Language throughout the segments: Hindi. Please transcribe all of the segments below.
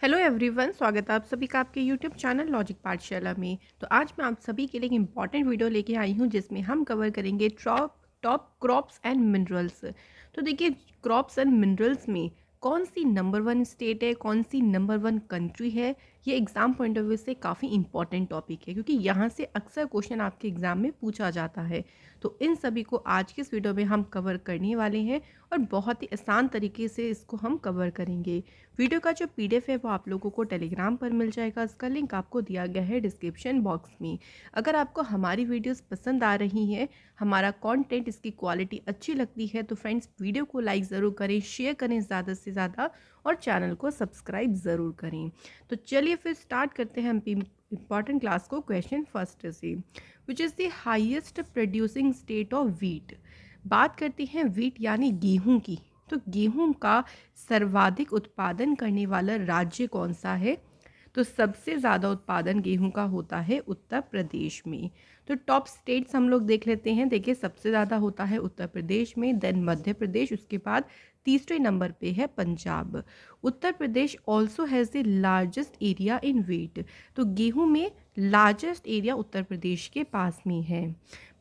हेलो एवरीवन, स्वागत है आप सभी का आपके यूट्यूब चैनल लॉजिक पाठशाला में। तो आज मैं आप सभी के लिए एक इम्पॉर्टेंट वीडियो लेके आई हूँ जिसमें हम कवर करेंगे top top crops and minerals. तो देखिए, क्रॉप्स एंड मिनरल्स में कौन सी नंबर वन स्टेट है, कौन सी नंबर वन कंट्री है, ये एग्ज़ाम पॉइंट ऑफ व्यू से काफ़ी इंपॉर्टेंट टॉपिक है क्योंकि यहाँ से अक्सर क्वेश्चन आपके एग्ज़ाम में पूछा जाता है। तो इन सभी को आज के इस वीडियो में हम कवर करने वाले हैं और बहुत ही आसान तरीके से इसको हम कवर करेंगे। वीडियो का जो पीडीएफ है वो आप लोगों को टेलीग्राम पर मिल जाएगा। इसका लिंक आपको दिया गया है डिस्क्रिप्शन बॉक्स में। अगर आपको हमारी वीडियोस पसंद आ रही हैं, हमारा कंटेंट, इसकी क्वालिटी अच्छी लगती है तो फ्रेंड्स वीडियो को लाइक ज़रूर करें, शेयर करें ज़्यादा से ज़्यादा और चैनल को सब्सक्राइब ज़रूर करें। तो चलिए फिर स्टार्ट करते हैं हम इंपॉर्टेंट क्लास को क्वेश्चन फर्स्ट से। Which is the highest producing state of wheat. बात करते हैं वीट यानी गेहूं की। तो गेहूं का सर्वाधिक उत्पादन करने वाला राज्य कौन सा है? तो सबसे ज़्यादा उत्पादन गेहूं का होता है उत्तर प्रदेश में। तो टॉप स्टेट्स हम लोग देख लेते हैं। देखिए, सबसे ज़्यादा होता है उत्तर प्रदेश में, देन मध्य प्रदेश, उसके बाद तीसरे नंबर पे है Punjab. Uttar Pradesh also has the largest area in wheat. तो गेहूं में लार्जेस्ट एरिया उत्तर प्रदेश के पास में है।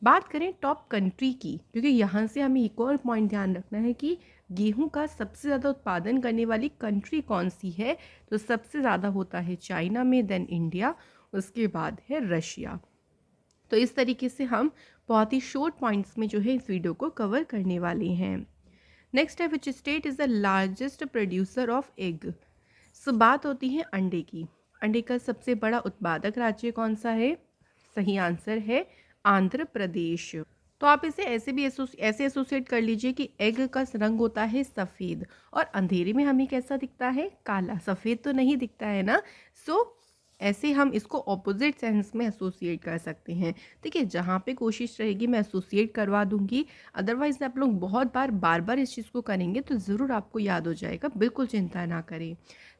बात करें टॉप कंट्री की, क्योंकि यहाँ से हमें एक और पॉइंट ध्यान रखना है कि गेहूं का सबसे ज़्यादा उत्पादन करने वाली कंट्री कौन सी है। तो सबसे ज़्यादा होता है चाइना में, देन इंडिया, उसके बाद है रशिया। तो इस तरीके से हम बहुत ही शॉर्ट पॉइंट्स में जो है इस वीडियो को कवर करने वाले हैं। नेक्स्ट है, which state is the largest producer of egg. So बात होती है अंडे की। अंडे का सबसे बड़ा उत्पादक राज्य कौन सा है? सही आंसर है आंध्र प्रदेश। तो आप इसे ऐसे भी ऐसे एसोसिएट कर लीजिए कि एग का रंग होता है सफ़ेद और अंधेरे में हमें कैसा दिखता है? काला। सफ़ेद तो नहीं दिखता है ना। सो ऐसे हम इसको ऑपोजिट सेंस में एसोसिएट कर सकते हैं। देखिए, जहाँ पे कोशिश रहेगी मैं एसोसिएट करवा दूंगी, अदरवाइज आप लोग बहुत बार बार इस चीज़ को करेंगे तो ज़रूर आपको याद हो जाएगा, बिल्कुल चिंता ना करें।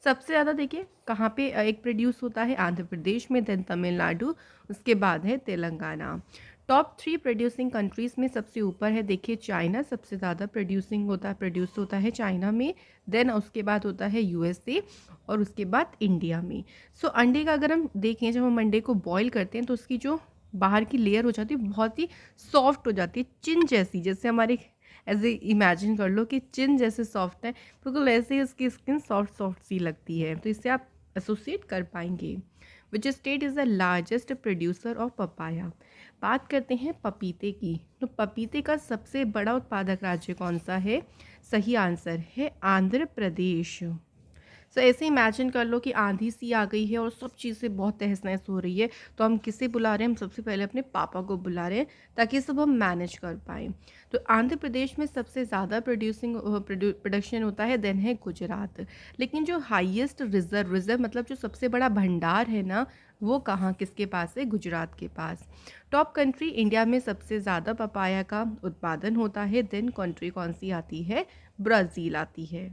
सबसे ज़्यादा देखिए कहाँ पे एग प्रोड्यूस होता है? आंध्र प्रदेश में, देन तमिलनाडु, उसके बाद है Telangana. Top three producing countries में सबसे ऊपर है देखिए चाइना, सबसे ज़्यादा प्रोड्यूस होता है चाइना में, देन उसके बाद होता है यूएसए और उसके बाद इंडिया में। सो अंडे का अगर हम देखें, जब हम अंडे को बॉईल करते हैं तो उसकी जो बाहर की लेयर हो जाती है बहुत ही सॉफ्ट हो जाती है, चिन जैसी। जैसे हमारे ऐसे इमेजिन कर लो कि चिन जैसे सॉफ्ट है, बिल्कुल ऐसे ही उसकी स्किन सॉफ्ट सॉफ्ट सी लगती है। तो इससे आप एसोसिएट कर पाएंगे। विच state is the largest producer of papaya. बात करते हैं पपीते की। तो पपीते का सबसे बड़ा उत्पादक राज्य कौन सा है? सही आंसर है आंध्र प्रदेश। सो ऐसे इमेजिन कर लो कि आंधी सी आ गई है और सब चीज़ें बहुत तहस नहस हो रही है। तो हम किसे बुला रहे हैं? हम सबसे पहले अपने पापा को बुला रहे हैं ताकि सब हम मैनेज कर पाएँ। तो आंध्र प्रदेश में सबसे ज़्यादा प्रोडक्शन होता है, देन है गुजरात। लेकिन जो हाईएस्ट रिजर्व मतलब जो सबसे बड़ा भंडार है ना, वो कहाँ किसके पास है? गुजरात के पास। टॉप कंट्री इंडिया में सबसे ज़्यादा पपाया का उत्पादन होता है, देन कंट्री कौन सी आती है? ब्राज़ील आती है।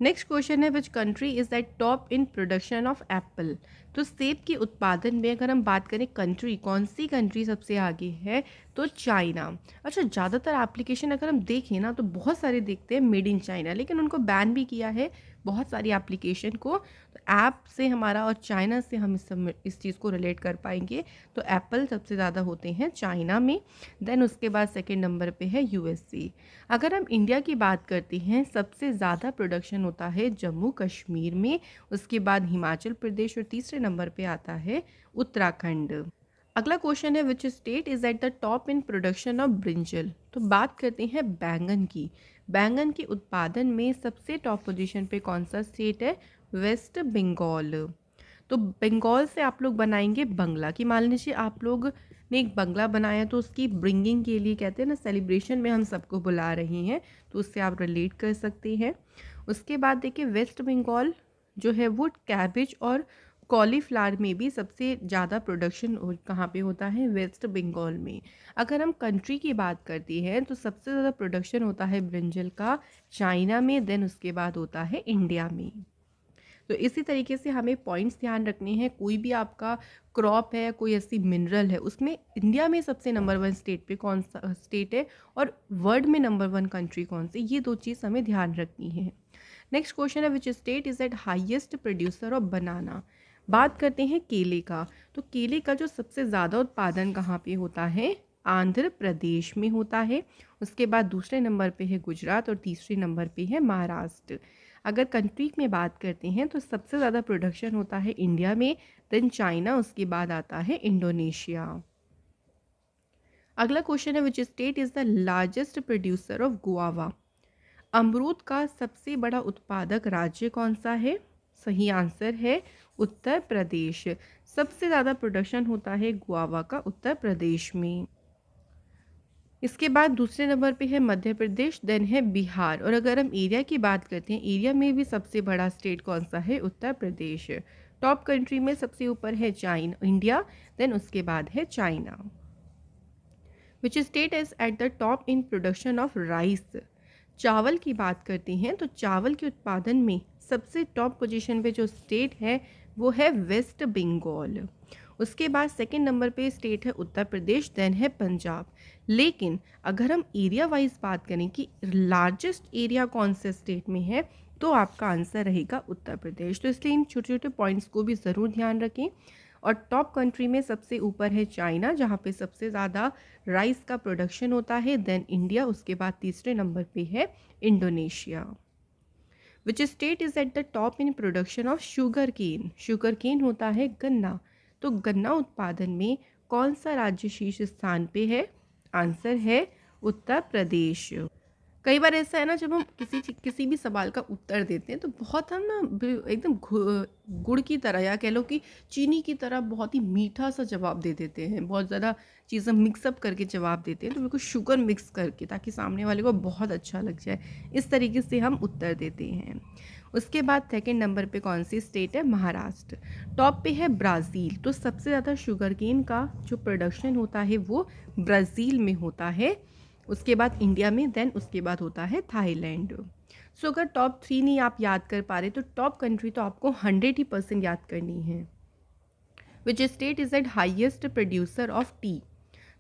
नेक्स्ट क्वेश्चन है, विच country is eight top in production of Apple. तो सेब के उत्पादन में अगर हम बात करें कंट्री, कौन सी कंट्री सबसे आगे है? तो चाइना। अच्छा, ज़्यादातर एप्लीकेशन अगर हम देखें ना तो बहुत सारे देखते हैं मेड इन चाइना, लेकिन उनको बैन भी किया है बहुत सारी एप्लीकेशन को। तो ऐप से हमारा और चाइना से हम इस चीज़ को रिलेट कर पाएंगे। तो एप्पल सबसे ज़्यादा होते हैं चाइना में, देन उसके बाद सेकेंड नंबर पे है यूएसए। अगर हम इंडिया की बात करते हैं, सबसे ज़्यादा प्रोडक्शन होता है जम्मू कश्मीर में, उसके बाद हिमाचल प्रदेश और तीसरे नंबर पे आता है उत्तराखंड। अगला क्वेश्चन है, which state is at the top in production of brinjal. तो बात करते हैं बैंगन की। बैंगन के उत्पादन में सबसे टॉप पोजीशन पे कौन सा स्टेट है? वेस्ट बंगाल। तो बंगाल से आप लोग बनाएंगे बंगला की। मान लीजिए आप लोग ने एक बंगला बनाया तो उसकी ब्रिंगिंग के लिए, कहते हैं ना, सेलिब्रेशन में हम सबको बुला रहे हैं, तो उससे आप रिलेट कर सकते हैं। उसके बाद देखिए वेस्ट बंगाल जो है वो कैबेज और कॉलीफ्लावर में भी सबसे ज़्यादा प्रोडक्शन कहाँ पे होता है? वेस्ट बंगाल में। अगर हम कंट्री की बात करते हैं तो सबसे ज़्यादा प्रोडक्शन होता है ब्रिंजल का चाइना में, देन उसके बाद होता है इंडिया में। तो इसी तरीके से हमें पॉइंट्स ध्यान रखने हैं। कोई भी आपका क्रॉप है, कोई ऐसी मिनरल है, उसमें इंडिया में सबसे नंबर वन स्टेट पे कौन सा स्टेट है और वर्ल्ड में नंबर वन कंट्री कौन सी, ये दो चीज़ हमें ध्यान रखनी है। नेक्स्ट क्वेश्चन है which state is eight highest producer of बनाना। बात करते हैं केले का। तो केले का जो सबसे ज़्यादा उत्पादन कहाँ पे होता है? आंध्र प्रदेश में होता है। उसके बाद दूसरे नंबर पे है गुजरात और तीसरे नंबर पे है महाराष्ट्र। अगर कंट्री में बात करते हैं तो सबसे ज़्यादा प्रोडक्शन होता है इंडिया में, देन चाइना, उसके बाद आता है इंडोनेशिया। अगला क्वेश्चन है which state is the largest producer of guava. अमरूद का सबसे बड़ा उत्पादक राज्य कौन सा है? सही आंसर है उत्तर प्रदेश। सबसे ज़्यादा प्रोडक्शन होता है गुआवा का उत्तर प्रदेश में। इसके बाद दूसरे नंबर पे है मध्य प्रदेश, देन है बिहार। और अगर हम एरिया की बात करते हैं, एरिया में भी सबसे बड़ा स्टेट कौन सा है? उत्तर प्रदेश। टॉप कंट्री में सबसे ऊपर है इंडिया, देन उसके बाद है China. Which state is at the top in production of rice. चावल की बात करते हैं तो चावल के उत्पादन में सबसे टॉप पोजीशन पे जो स्टेट है वो है वेस्ट बंगाल। उसके बाद सेकंड नंबर पे स्टेट है उत्तर प्रदेश, देन है पंजाब। लेकिन अगर हम एरिया वाइज बात करें कि लार्जेस्ट एरिया कौन से स्टेट में है, तो आपका आंसर रहेगा उत्तर प्रदेश। तो इसलिए इन छोटे छोटे पॉइंट्स को भी ज़रूर ध्यान रखें। और टॉप कंट्री में सबसे ऊपर है चाइना, जहाँ पे सबसे ज़्यादा राइस का प्रोडक्शन होता है, देन इंडिया, उसके बाद तीसरे नंबर पे है Indonesia. Which state is at the top in production of sugarcane. Sugarcane होता है गन्ना। तो गन्ना उत्पादन में कौन सा राज्य शीर्ष स्थान पे है? आंसर है उत्तर प्रदेश। कई बार ऐसा है ना, जब हम किसी भी सवाल का उत्तर देते हैं तो बहुत हम ना एकदम गुड़ की तरह, या कह लो कि चीनी की तरह बहुत ही मीठा सा जवाब दे देते हैं। बहुत ज़्यादा चीज़ें मिक्सअप करके जवाब देते हैं, तो बिल्कुल शुगर मिक्स करके, ताकि सामने वाले को बहुत अच्छा लग जाए। इस तरीके से हम उत्तर देते हैं। उसके बाद सेकेंड नंबर पे कौन सी स्टेट है? महाराष्ट्र। टॉप पे है ब्राज़ील। तो सबसे ज़्यादा शुगर केन का जो प्रोडक्शन होता है वो ब्राज़ील में होता है। उसके बाद इंडिया में, देन उसके बाद होता है थाईलैंड। सो अगर टॉप 3 नहीं आप याद कर पा रहे तो टॉप कंट्री तो आपको 100% याद करनी है। Which state is at highest producer of tea.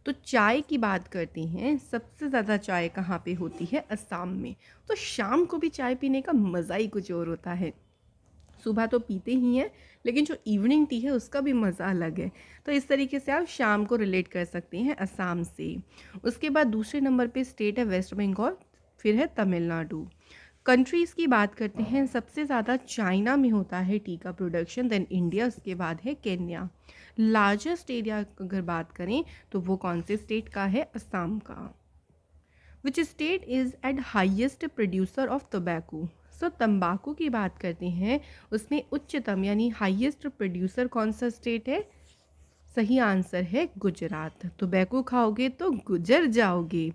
तो चाय की बात करते हैं, सबसे ज़्यादा चाय कहाँ पे होती है? असम में। तो शाम को भी चाय पीने का मज़ा ही कुछ और होता है। सुबह तो पीते ही हैं, लेकिन जो इवनिंग टी है उसका भी मज़ा अलग है। तो इस तरीके से आप शाम को रिलेट कर सकते हैं असम से। उसके बाद दूसरे नंबर पे स्टेट है वेस्ट बंगाल, फिर है तमिलनाडु। कंट्रीज़ की बात करते हैं, सबसे ज़्यादा चाइना में होता है टी का प्रोडक्शन, देन इंडिया, उसके बाद है केन्या। लार्जेस्ट एरिया अगर बात करें तो वो कौन से स्टेट का है? असम का। Which state is at highest producer of tobacco. So तंबाकू की बात करते हैं, उसमें उच्चतम यानी हाईएस्ट प्रोड्यूसर कौन सा स्टेट है? सही आंसर है गुजरात। टोबैको खाओगे तो गुजर जाओगे।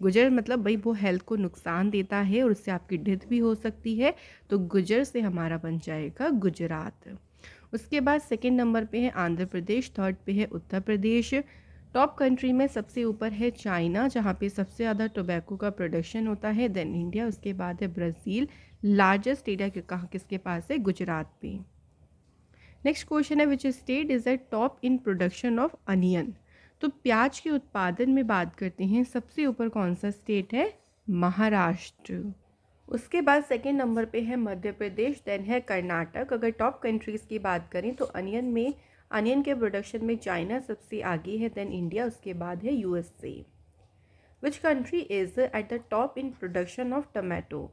गुजर मतलब भाई वो हेल्थ को नुकसान देता है और उससे आपकी डेथ भी हो सकती है। तो गुजर से हमारा बन जाएगा गुजरात। उसके बाद सेकंड नंबर पे है आंध्र प्रदेश, थर्ड पे है उत्तर प्रदेश। टॉप कंट्री में सबसे ऊपर है चाइना, जहाँ पे सबसे ज़्यादा टोबैको का प्रोडक्शन होता है, देन इंडिया, उसके बाद है ब्राज़ील। लार्जेस्ट एरिया कहाँ किसके पास है? गुजरात पे। नेक्स्ट क्वेश्चन है which state is eight top in production of onion. तो प्याज के उत्पादन में बात करते हैं, सबसे ऊपर कौन सा स्टेट है? महाराष्ट्र। उसके बाद सेकेंड नंबर पे है मध्य प्रदेश, देन है कर्नाटक। अगर टॉप कंट्रीज़ की बात करें तो अनियन के प्रोडक्शन में चाइना सबसे आगे है, देन इंडिया, उसके बाद है USA. Which country is at the top in production of tomato.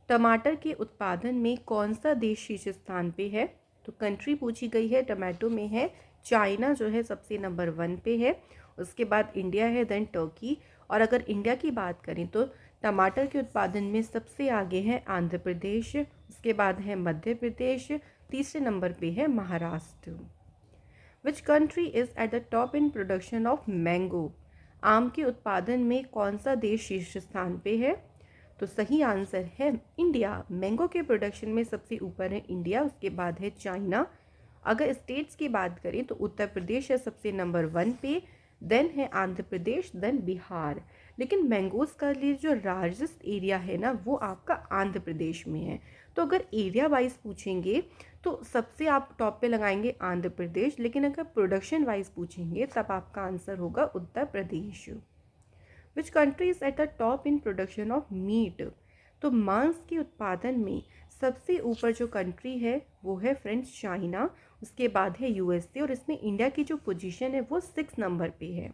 टमाटर के उत्पादन में कौन सा देश शीर्ष स्थान पे है? तो कंट्री पूछी गई है, टमाटो में है चाइना जो है सबसे नंबर 1 पे है। उसके बाद इंडिया है, देन टर्की। और अगर इंडिया की बात करें तो टमाटर के उत्पादन में सबसे आगे है आंध्र प्रदेश, उसके बाद है मध्य प्रदेश, तीसरे नंबर पे है महाराष्ट्र। विच country is at the top in production of mango. आम के उत्पादन में कौन सा देश शीर्ष स्थान पे है? तो सही आंसर है इंडिया। मैंगो के प्रोडक्शन में सबसे ऊपर है इंडिया, उसके बाद है चाइना। अगर स्टेट्स की बात करें तो उत्तर प्रदेश है सबसे नंबर 1 पे, देन है आंध्र प्रदेश, देन बिहार। लेकिन मैंगोज़ का लिए जो लार्जेस्ट एरिया है ना, वो आपका आंध्र प्रदेश में है। तो अगर एरिया वाइज पूछेंगे तो सबसे आप टॉप पे लगाएंगे आंध्र प्रदेश, लेकिन अगर प्रोडक्शन वाइज पूछेंगे तब आपका आंसर होगा Uttar Pradesh. Which country is at the top in production of meat. तो मांस के उत्पादन में सबसे ऊपर जो कंट्री है वो है फ्रेंड्स चाइना, उसके बाद है यूएसए, और इसमें इंडिया की जो पोजीशन है वो 6 नंबर पे है।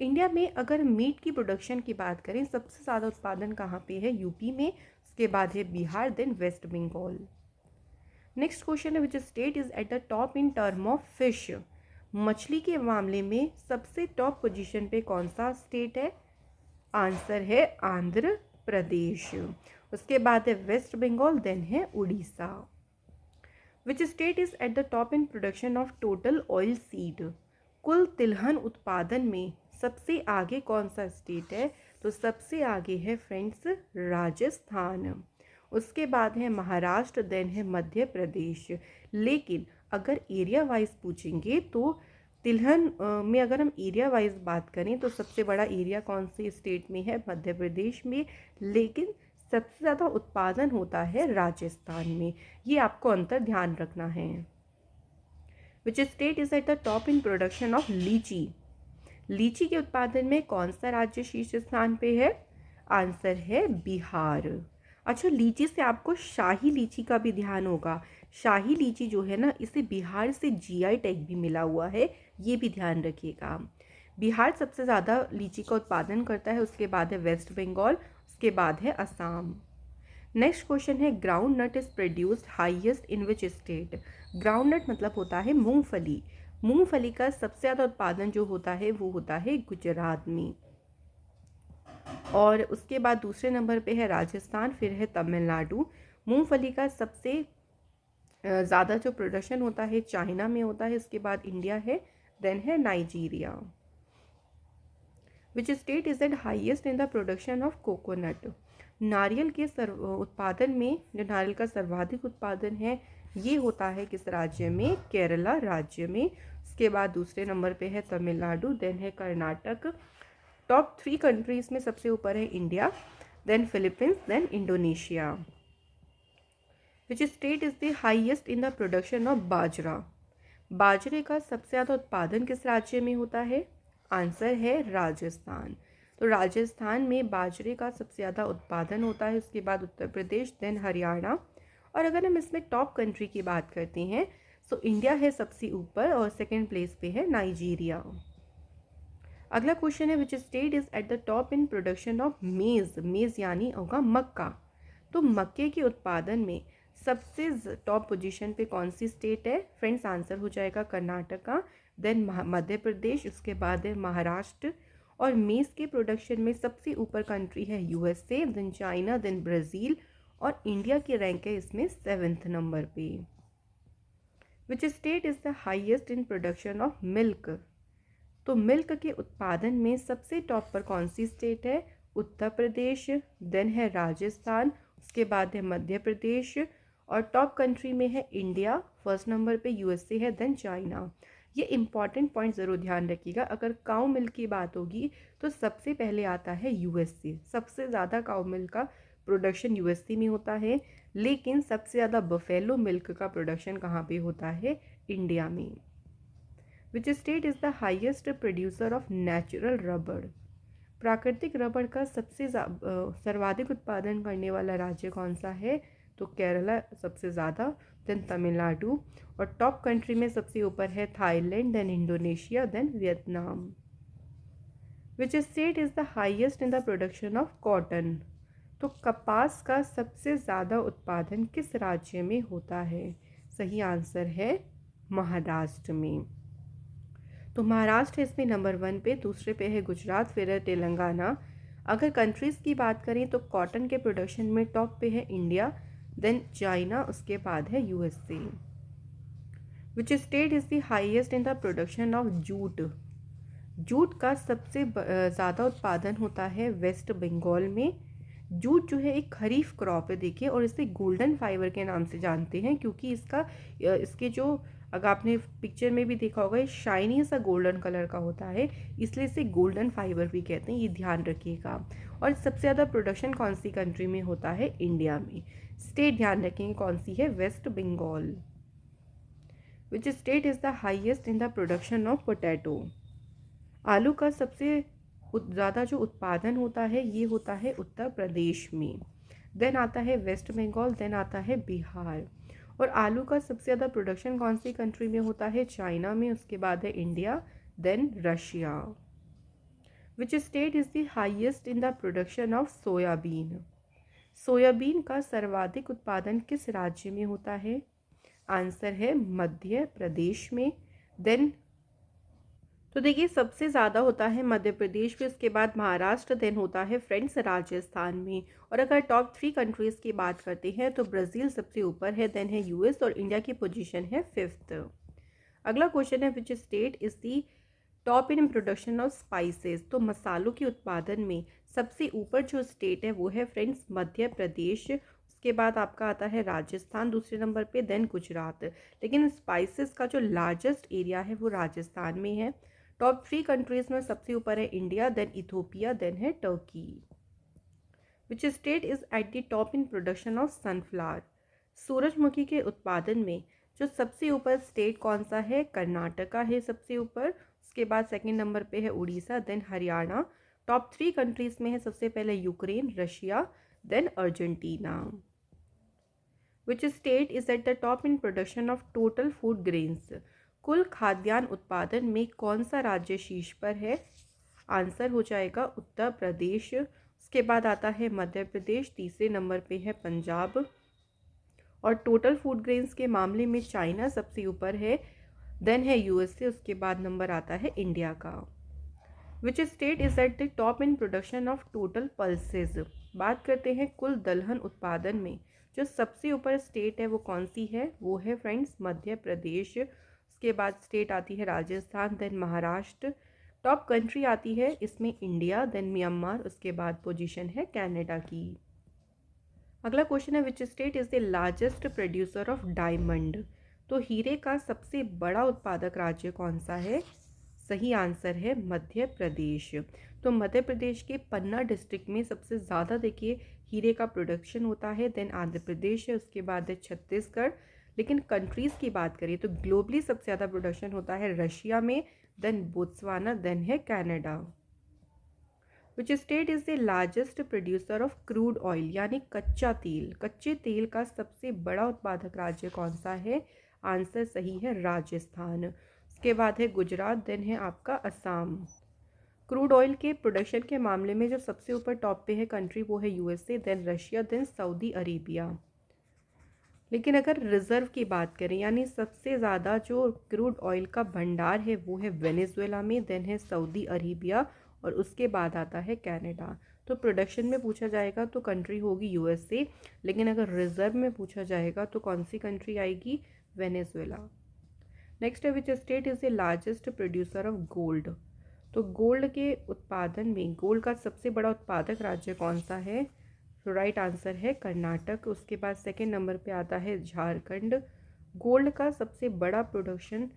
इंडिया में अगर मीट की प्रोडक्शन की बात करें, सबसे ज़्यादा उत्पादन कहाँ पे है? यूपी में, उसके बाद है Bihar, then West Bengal. Next question है which state is at the top in term of fish? मछली के मामले में सबसे टॉप पोजीशन पे कौन सा स्टेट है? आंसर है आंध्र प्रदेश, उसके बाद है वेस्ट बंगाल, देन है उड़ीसा। विच state is at the top in production of total oil seed? कुल तिलहन उत्पादन में सबसे आगे कौन सा स्टेट है? तो सबसे आगे है फ्रेंड्स राजस्थान, उसके बाद है महाराष्ट्र, देन है मध्य प्रदेश। लेकिन अगर एरिया वाइज पूछेंगे तो तिलहन में अगर हम एरिया वाइज बात करें तो सबसे बड़ा एरिया कौन से स्टेट में है? मध्य प्रदेश में। लेकिन सबसे ज़्यादा उत्पादन होता है राजस्थान में, ये आपको अंतर ध्यान रखना है। Which state is at the top in production of लीची? लीची के उत्पादन में कौन सा राज्य शीर्ष स्थान पे है? आंसर है बिहार। अच्छा, लीची से आपको शाही लीची का भी ध्यान होगा। शाही लीची जो है ना, इसे बिहार से जीआई टैग भी मिला हुआ है, ये भी ध्यान रखिएगा। बिहार सबसे ज़्यादा लीची का उत्पादन करता है, उसके बाद है वेस्ट बंगाल, उसके बाद है असम। नेक्स्ट क्वेश्चन है groundnut is produced highest in which state? Groundnut मतलब होता है मूंगफली। मूंगफली का सबसे ज़्यादा उत्पादन जो होता है वो होता है गुजरात में, और उसके बाद दूसरे नंबर पे है राजस्थान, फिर है तमिलनाडु। मूंगफली का सबसे ज़्यादा जो प्रोडक्शन होता है चाइना में होता है, उसके बाद इंडिया है, देन है Nigeria. Which state is eight highest in the production of coconut? नारियल के उत्पादन में जो नारियल का सर्वाधिक उत्पादन है ये होता है किस राज्य में? केरला राज्य में। उसके बाद दूसरे नंबर पे है तमिलनाडु, देन है कर्नाटक। टॉप 3 कंट्रीज में सबसे ऊपर है India, then Philippines, then Indonesia. Which state is the highest in the production of bajra? बाजरे का सबसे ज़्यादा उत्पादन किस राज्य में होता है? आंसर है राजस्थान। तो राजस्थान में बाजरे का सबसे ज़्यादा उत्पादन होता है, उसके बाद उत्तर प्रदेश, देन हरियाणा। और अगर हम इसमें टॉप कंट्री की बात करते हैं तो इंडिया है सबसे ऊपर और सेकेंड प्लेस पे है नाइजीरिया। अगला क्वेश्चन है which state is at the top in production of मेज़? मेज़ यानी होगा मक्का। तो मक्के के उत्पादन में सबसे टॉप पोजीशन पे कौन सी स्टेट है? फ्रेंड्स आंसर हो जाएगा कर्नाटका, देन मध्य प्रदेश, उसके बाद है महाराष्ट्र। और मेज़ के प्रोडक्शन में सबसे ऊपर कंट्री है USA, then China, then Brazil, और इंडिया की रैंक है इसमें 7th नंबर पे। Which state is the highest in production of milk? तो मिल्क के उत्पादन में सबसे टॉप पर कौन सी स्टेट है? उत्तर प्रदेश, देन है राजस्थान, उसके बाद है मध्य प्रदेश, और टॉप कंट्री में है इंडिया, फर्स्ट नंबर पे यूएसए है, देन चाइना। ये इंपॉर्टेंट पॉइंट ज़रूर ध्यान रखिएगा। अगर काऊ मिल्क की बात होगी तो सबसे पहले आता है यूएसए। सबसे ज़्यादा काऊ मिल्क का प्रोडक्शन यूएसए में होता है, लेकिन सबसे ज़्यादा बफेलो मिल्क का प्रोडक्शन कहाँ पे होता है? इंडिया में। विच state is the highest producer of natural रबड़? प्राकृतिक रबड़ का सबसे सर्वाधिक उत्पादन करने वाला राज्य कौन सा है? तो केरला सबसे ज़्यादा, देन तमिलनाडु, और टॉप कंट्री में सबसे ऊपर है Thailand, then Indonesia, then Vietnam. Which state is the highest in the production of cotton? तो कपास का सबसे ज़्यादा उत्पादन किस राज्य में होता है? सही आंसर है महाराष्ट्र में। तो महाराष्ट्र है इसमें नंबर 1 पे, दूसरे पे है गुजरात, फिर है तेलंगाना। अगर कंट्रीज़ की बात करें तो कॉटन के प्रोडक्शन में टॉप पे है इंडिया, देन चाइना, उसके बाद है USA. Which state is the highest in the production of jute? Jute का सबसे ज़्यादा उत्पादन होता है वेस्ट बंगाल में। जूट जो है एक खरीफ क्रॉप है, देखिए, और इसे गोल्डन फाइबर के नाम से जानते हैं क्योंकि इसके जो, अगर आपने पिक्चर में भी देखा होगा, ये शाइनी सा गोल्डन कलर का होता है, इसलिए इसे गोल्डन फाइबर भी कहते हैं, ये ध्यान रखिएगा। और सबसे ज़्यादा प्रोडक्शन कौन सी कंट्री में होता है? इंडिया में। स्टेट ध्यान रखेंगे कौन सी है? West Bengal. Which state is the highest in the production of potato? आलू का सबसे ज़्यादा जो उत्पादन होता है ये होता है उत्तर प्रदेश में। देन आता है वेस्ट बंगाल, देन आता है बिहार। और आलू का सबसे ज़्यादा प्रोडक्शन कौन सी कंट्री में होता है? चाइना में, उसके बाद है India, then Russia. Which state is the highest in the production of soybean? Soybean का सर्वाधिक उत्पादन किस राज्य में होता है? आंसर है मध्य प्रदेश में। देन तो देखिए सबसे ज़्यादा होता है मध्य प्रदेश में, उसके बाद महाराष्ट्र, देन होता है फ्रेंड्स राजस्थान में। और अगर टॉप 3 कंट्रीज़ की बात करते हैं तो ब्राज़ील सबसे ऊपर है, देन है यूएस, और इंडिया की पोजीशन है 5th। अगला क्वेश्चन है which state is the top in production of spices? तो मसालों के उत्पादन में सबसे ऊपर जो स्टेट है वो है फ्रेंड्स मध्य प्रदेश। उसके बाद आपका आता है राजस्थान दूसरे नंबर पे, देन गुजरात। लेकिन स्पाइसेस का जो लार्जेस्ट एरिया है वो राजस्थान में है। टॉप 3 कंट्रीज में सबसे ऊपर है इंडिया, देन इथोपिया, देन है Turkey. Which state is at the top in production of sunflower? सूरजमुखी के उत्पादन में जो सबसे ऊपर स्टेट कौन सा है? कर्नाटका है सबसे ऊपर। उसके बाद सेकंड नंबर पे है Orissa, then Haryana. Top 3 countries में है सबसे पहले Ukraine, Russia, then Argentina. Which state is at the top in production of total food grains? कुल खाद्यान्न उत्पादन में कौन सा राज्य शीर्ष पर है? आंसर हो जाएगा उत्तर प्रदेश। उसके बाद आता है मध्य प्रदेश, तीसरे नंबर पे है पंजाब। और टोटल फूड ग्रेन्स के मामले में चाइना सबसे ऊपर है, देन है यूएसए, उसके बाद नंबर आता है इंडिया का। Which state is at the top in production of total pulses? बात करते हैं कुल दलहन उत्पादन में जो सबसे ऊपर स्टेट है वो कौन सी है? वो है फ्रेंड्स मध्य प्रदेश। उसके बाद स्टेट आती है Rajasthan, then Maharashtra. Top country आती है इसमें इंडिया, देन म्यांमार, उसके बाद पोजीशन है कनाडा की। अगला क्वेश्चन है which state is the largest producer of diamond? तो हीरे का सबसे बड़ा उत्पादक राज्य कौन सा है? सही आंसर है मध्य प्रदेश। तो मध्य प्रदेश के पन्ना डिस्ट्रिक्ट में सबसे ज़्यादा देखिए हीरे का प्रोडक्शन होता है, देन आंध्र प्रदेश है, उसके बाद है छत्तीसगढ़। लेकिन कंट्रीज़ की बात करें तो ग्लोबली सबसे ज़्यादा प्रोडक्शन होता है रशिया में, देन बोत्सवाना, देन है Canada. Which state is the largest producer of crude oil यानी कच्चा तेल? कच्चे तेल का सबसे बड़ा उत्पादक राज्य कौन सा है? आंसर सही है राजस्थान। उसके बाद है गुजरात, देन है आपका असम। क्रूड ऑयल के प्रोडक्शन के मामले में जो सबसे ऊपर टॉप पे है कंट्री वो है USA, then Russia, then Saudi Arabia. लेकिन अगर रिजर्व की बात करें यानी सबसे ज़्यादा जो क्रूड ऑयल का भंडार है वो है वेनेजुएला में, देन है सऊदी अरेबिया, और उसके बाद आता है कनाडा। तो प्रोडक्शन में पूछा जाएगा तो कंट्री होगी यूएसए, लेकिन अगर रिजर्व में पूछा जाएगा तो कौन सी कंट्री आएगी? वेनेजुएला। नेक्स्ट है which state is the largest producer of gold? तो गोल्ड के उत्पादन में गोल्ड का सबसे बड़ा उत्पादक राज्य कौन सा है? तो राइट आंसर है कर्नाटक। उसके बाद सेकंड नंबर पे आता है झारखंड। गोल्ड का सबसे बड़ा प्रोडक्शन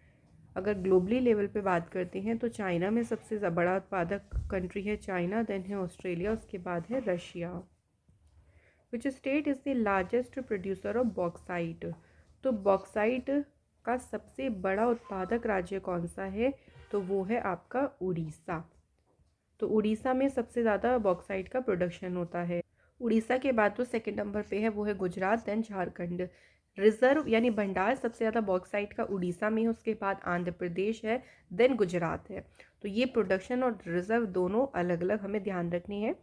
अगर ग्लोबली लेवल पे बात करते हैं तो चाइना में सबसे बड़ा उत्पादक कंट्री है चाइना, देन है ऑस्ट्रेलिया, उसके बाद है Russia. Which state is the largest producer of bauxite? तो बॉक्साइट का सबसे बड़ा उत्पादक राज्य कौन सा है? तो वो है आपका उड़ीसा। तो उड़ीसा में सबसे ज़्यादा बॉक्साइट का प्रोडक्शन होता है। उड़ीसा के बाद तो सेकंड नंबर पे है वो है गुजरात, देन झारखंड। रिजर्व यानी भंडार सबसे ज़्यादा बॉक्साइट का उड़ीसा में है, उसके बाद आंध्र प्रदेश है, देन गुजरात है। तो ये प्रोडक्शन और रिजर्व दोनों अलग अलग हमें ध्यान रखनी है।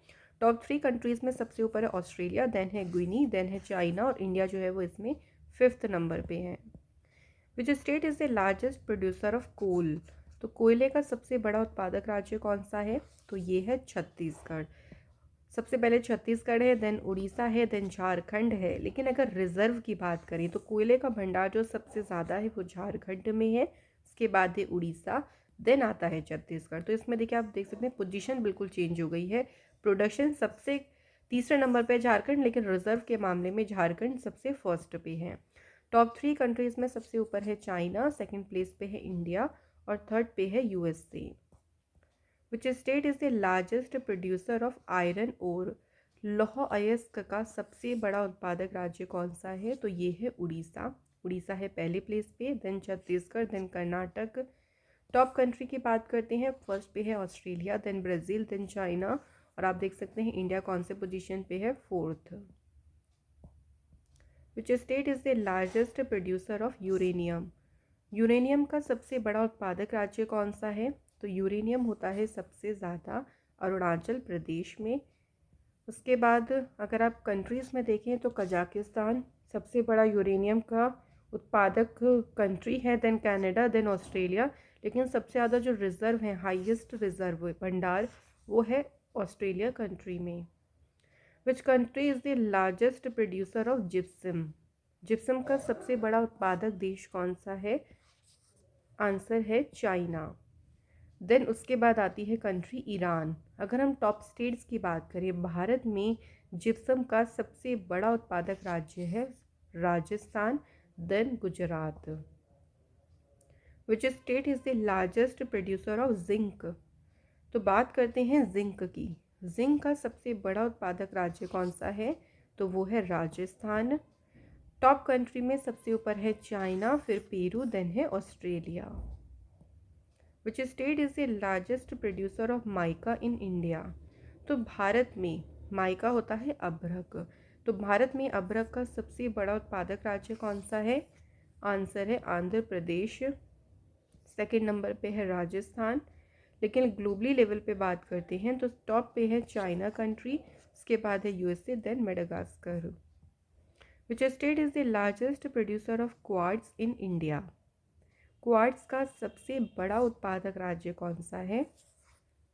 टॉप 3 कंट्रीज़ में सबसे ऊपर है ऑस्ट्रेलिया, देन है गिनी, देन है चाइना, और इंडिया जो है वो इसमें 5th नंबर पे है। Which state is the largest producer of coal? तो कोयले का सबसे बड़ा उत्पादक राज्य कौन सा है? तो ये है छत्तीसगढ़। सबसे पहले छत्तीसगढ़ है, देन उड़ीसा है, देन झारखंड है। लेकिन अगर रिजर्व की बात करें तो कोयले का भंडार जो सबसे ज़्यादा है वो झारखंड में है, उसके बाद है उड़ीसा, देन आता है छत्तीसगढ़। तो इसमें देखिए आप देख सकते हैं पोजीशन बिल्कुल चेंज हो गई है। प्रोडक्शन सबसे तीसरे नंबर पे झारखंड, लेकिन रिजर्व के मामले में झारखंड सबसे फर्स्ट पे है। टॉप 3 कंट्रीज़ में सबसे ऊपर है चाइना, सेकेंड प्लेस पे है इंडिया, और थर्ड पे है USA. Which state is the largest producer of iron ore? लौह अयस्क का सबसे बड़ा उत्पादक राज्य कौन सा है? तो ये है उड़ीसा। उड़ीसा है पहले प्लेस पे, then Chhattisgarh, then Karnataka. Top country की बात करते हैं, फर्स्ट पे है Australia, then Brazil, then China, और आप देख सकते हैं इंडिया कौन से पोजीशन पे है? 4th। Which state is the largest producer of uranium. Uranium का सबसे बड़ा उत्पादक राज्य कौन सा है? तो यूरेनियम होता है सबसे ज़्यादा अरुणाचल प्रदेश में। उसके बाद अगर आप कंट्रीज़ में देखें तो कजाकिस्तान सबसे बड़ा यूरेनियम का उत्पादक कंट्री है, देन कनाडा, देन ऑस्ट्रेलिया। लेकिन सबसे ज़्यादा जो रिज़र्व है, हाईएस्ट रिज़र्व भंडार, वो है ऑस्ट्रेलिया कंट्री में। विच country is the largest producer of gypsum. Gypsum का सबसे बड़ा उत्पादक देश कौन सा है? आंसर है चाइना। देन उसके बाद आती है कंट्री ईरान। अगर हम टॉप स्टेट्स की बात करें, भारत में जिप्सम का सबसे बड़ा उत्पादक राज्य है Rajasthan, then Gujarat. Which state is the largest producer of zinc. तो बात करते हैं जिंक की। जिंक का सबसे बड़ा उत्पादक राज्य कौन सा है? तो वो है राजस्थान। टॉप कंट्री में सबसे ऊपर है चाइना, फिर पेरू, देन है Australia. Which state is the largest producer of mica in India. तो भारत में माइका होता है अभ्रक। तो भारत में अभ्रक का सबसे बड़ा उत्पादक राज्य कौन सा है? आंसर है आंध्र प्रदेश। सेकंड नंबर पे है राजस्थान। लेकिन ग्लोबली लेवल पे बात करते हैं तो टॉप पे है चाइना कंट्री, उसके बाद है USA, then Madagascar. Which state is the largest producer of quartz in India. Quartz का सबसे बड़ा उत्पादक राज्य कौन सा है?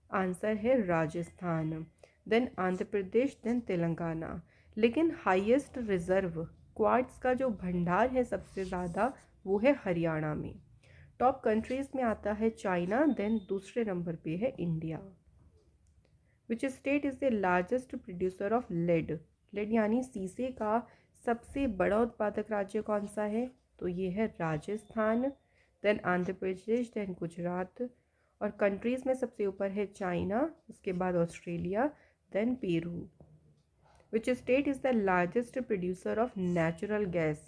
आंसर है राजस्थान, देन आंध्र प्रदेश, देन तेलंगाना। लेकिन हाईएस्ट रिजर्व क्वार्ट्ज का जो भंडार है सबसे ज़्यादा, वो है हरियाणा में। टॉप कंट्रीज़ में आता है चाइना, देन दूसरे नंबर पे है India. Which state is the largest producer of lead. Lead यानी सीसे का सबसे बड़ा उत्पादक राज्य कौन सा है? तो ये है राजस्थान, देन आंध्र प्रदेश, देन गुजरात। और कंट्रीज़ में सबसे ऊपर है चाइना, उसके बाद Australia, then Peru. Which state is the largest producer of natural gas.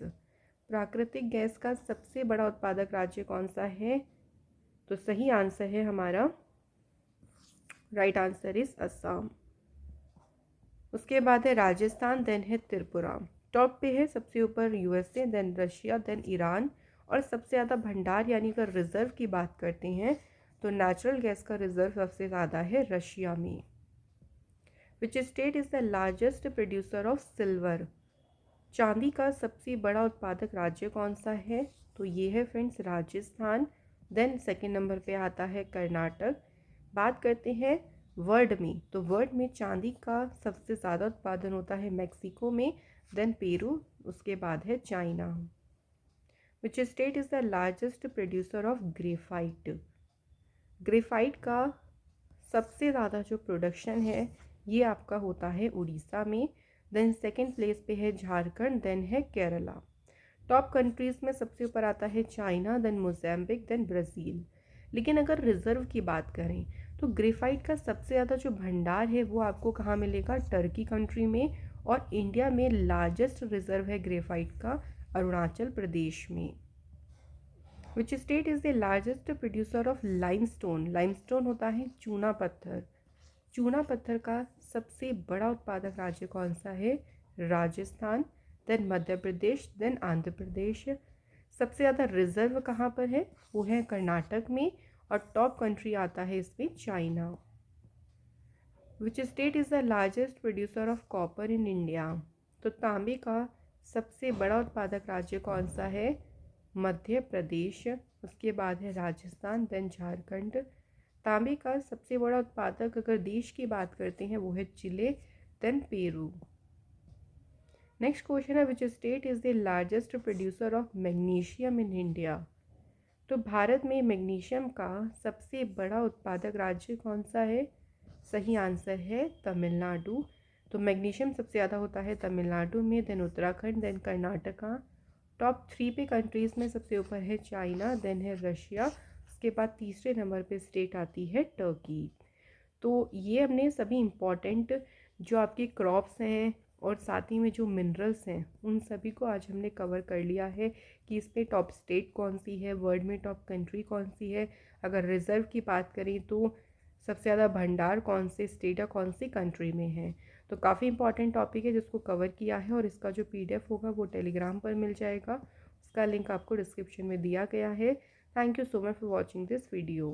प्राकृतिक गैस का सबसे बड़ा उत्पादक राज्य कौन सा है? तो सही आंसर है हमारा, राइट आंसर इज असम। उसके बाद है राजस्थान, देन है त्रिपुरा। टॉप पे है सबसे ऊपर USA, then Russia, then Iran. और सबसे ज़्यादा भंडार यानी अगर रिजर्व की बात करते हैं तो नेचुरल गैस का रिजर्व सबसे ज़्यादा है रशिया में। विच state is the largest producer of silver. चांदी का सबसे बड़ा उत्पादक राज्य कौन सा है? तो ये है फ्रेंड्स राजस्थान, देन सेकंड नंबर पे आता है कर्नाटक। बात करते हैं वर्ल्ड में, तो वर्ल्ड में चांदी का सबसे ज़्यादा उत्पादन होता है मेक्सिको में, देन पेरू, उसके बाद है China. Which state is the largest producer of graphite. Graphite का सबसे ज़्यादा जो प्रोडक्शन है ये आपका होता है उड़ीसा में, देन सेकंड प्लेस पे है झारखंड, देन है केरला। टॉप कंट्रीज़ में सबसे ऊपर आता है चाइना, देन मोज़ेम्बिक, देन ब्राज़ील। लेकिन अगर रिज़र्व की बात करें तो ग्रेफाइट का सबसे ज़्यादा जो भंडार है वो आपको कहाँ मिलेगा? टर्की कंट्री में। और इंडिया में लार्जेस्ट रिज़र्व है ग्रेफाइट का अरुणाचल प्रदेश में। विच state is the largest producer of limestone. Limestone होता है चूना पत्थर। चूना पत्थर का सबसे बड़ा उत्पादक राज्य कौन सा है? राजस्थान, देन मध्य प्रदेश, देन आंध्र प्रदेश। सबसे ज़्यादा रिजर्व कहाँ पर है? वो है कर्नाटक में। और टॉप कंट्री आता है इसमें China. Which state is the largest producer of copper in India. तो तांबे का सबसे बड़ा उत्पादक राज्य कौन सा है? मध्य प्रदेश, उसके बाद है राजस्थान, देन झारखंड। तांबे का सबसे बड़ा उत्पादक अगर देश की बात करते हैं वो है चिले, देन पेरू। नेक्स्ट क्वेश्चन है which state is the largest producer of magnesium in India. तो भारत में मैग्नीशियम का सबसे बड़ा उत्पादक राज्य कौन सा है? सही आंसर है तमिलनाडु। तो मैग्नीशियम सबसे ज़्यादा होता है तमिलनाडु में, then Uttarakhand, then Karnataka. Top 3 पे कंट्रीज़ में सबसे ऊपर है चाइना, देन है रशिया, उसके बाद तीसरे नंबर पे स्टेट आती है टर्की। तो ये हमने सभी इम्पॉर्टेंट जो आपके क्रॉप्स हैं और साथ ही में जो मिनरल्स हैं उन सभी को आज हमने कवर कर लिया है कि इसमें टॉप स्टेट कौन सी है, वर्ल्ड में टॉप कंट्री कौन सी है, अगर रिज़र्व की बात करें तो सबसे ज़्यादा भंडार कौन से स्टेट या कौन सी कंट्री में है। तो काफ़ी इंपॉर्टेंट टॉपिक है जिसको कवर किया है, और इसका जो PDF होगा वो टेलीग्राम पर मिल जाएगा। उसका लिंक आपको डिस्क्रिप्शन में दिया गया है। Thank you so much for watching this video.